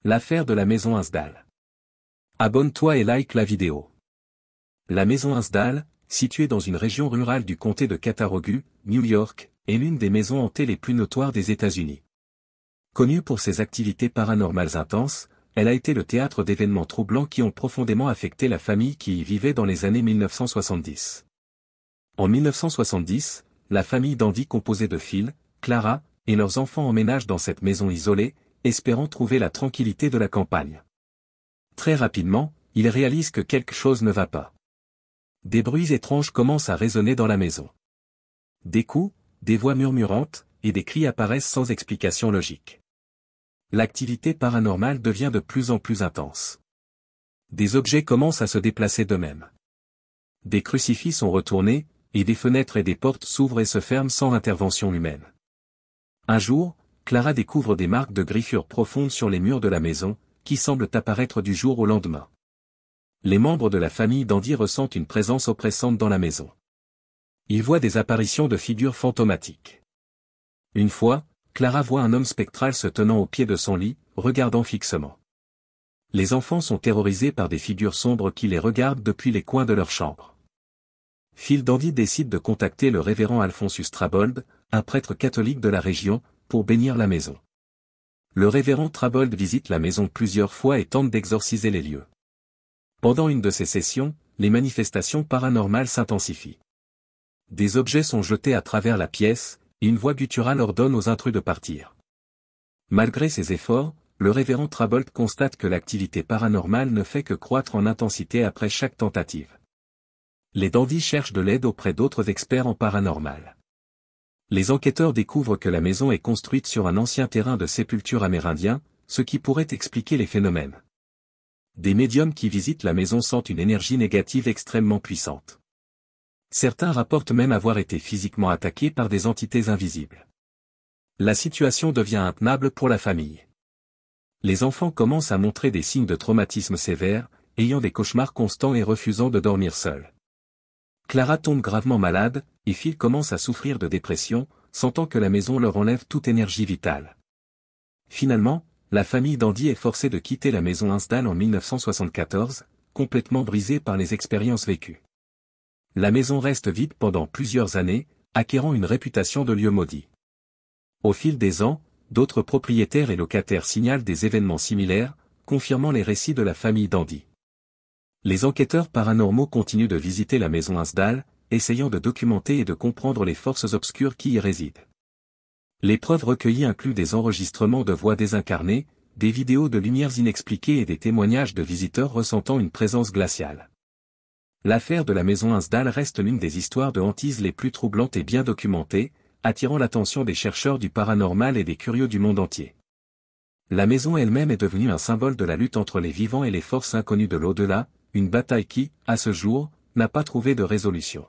L'affaire de la maison Hinsdale. Abonne-toi et like la vidéo. La maison Hinsdale, située dans une région rurale du comté de Cattaraugus, New York, est l'une des maisons hantées les plus notoires des États-Unis. Connue pour ses activités paranormales intenses, elle a été le théâtre d'événements troublants qui ont profondément affecté la famille qui y vivait dans les années 1970. En 1970, la famille Dandy composée de Phil, Clara, et leurs enfants emménagent dans cette maison isolée, espérant trouver la tranquillité de la campagne. Très rapidement, ils réalisent que quelque chose ne va pas. Des bruits étranges commencent à résonner dans la maison. Des coups, des voix murmurantes, et des cris apparaissent sans explication logique. L'activité paranormale devient de plus en plus intense. Des objets commencent à se déplacer d'eux-mêmes. Des crucifix sont retournés, et des fenêtres et des portes s'ouvrent et se ferment sans intervention humaine. Un jour, Clara découvre des marques de griffures profondes sur les murs de la maison, qui semblent apparaître du jour au lendemain. Les membres de la famille Dandy ressentent une présence oppressante dans la maison. Ils voient des apparitions de figures fantomatiques. Une fois, Clara voit un homme spectral se tenant au pied de son lit, regardant fixement. Les enfants sont terrorisés par des figures sombres qui les regardent depuis les coins de leur chambre. Phil Dandy décide de contacter le révérend Alphonsus Trabold, un prêtre catholique de la région, pour bénir la maison. Le révérend Trabold visite la maison plusieurs fois et tente d'exorciser les lieux. Pendant une de ces sessions, les manifestations paranormales s'intensifient. Des objets sont jetés à travers la pièce, et une voix gutturale ordonne aux intrus de partir. Malgré ses efforts, le révérend Trabold constate que l'activité paranormale ne fait que croître en intensité après chaque tentative. Les Dandy cherchent de l'aide auprès d'autres experts en paranormal. Les enquêteurs découvrent que la maison est construite sur un ancien terrain de sépulture amérindien, ce qui pourrait expliquer les phénomènes. Des médiums qui visitent la maison sentent une énergie négative extrêmement puissante. Certains rapportent même avoir été physiquement attaqués par des entités invisibles. La situation devient intenable pour la famille. Les enfants commencent à montrer des signes de traumatisme sévère, ayant des cauchemars constants et refusant de dormir seuls. Clara tombe gravement malade, et Phil commence à souffrir de dépression, sentant que la maison leur enlève toute énergie vitale. Finalement, la famille Dandy est forcée de quitter la maison Hinsdale en 1974, complètement brisée par les expériences vécues. La maison reste vide pendant plusieurs années, acquérant une réputation de lieu maudit. Au fil des ans, d'autres propriétaires et locataires signalent des événements similaires, confirmant les récits de la famille Dandy. Les enquêteurs paranormaux continuent de visiter la maison Hinsdale, essayant de documenter et de comprendre les forces obscures qui y résident. Les preuves recueillies incluent des enregistrements de voix désincarnées, des vidéos de lumières inexpliquées et des témoignages de visiteurs ressentant une présence glaciale. L'affaire de la maison Hinsdale reste l'une des histoires de hantise les plus troublantes et bien documentées, attirant l'attention des chercheurs du paranormal et des curieux du monde entier. La maison elle-même est devenue un symbole de la lutte entre les vivants et les forces inconnues de l'au-delà, une bataille qui, à ce jour, n'a pas trouvé de résolution.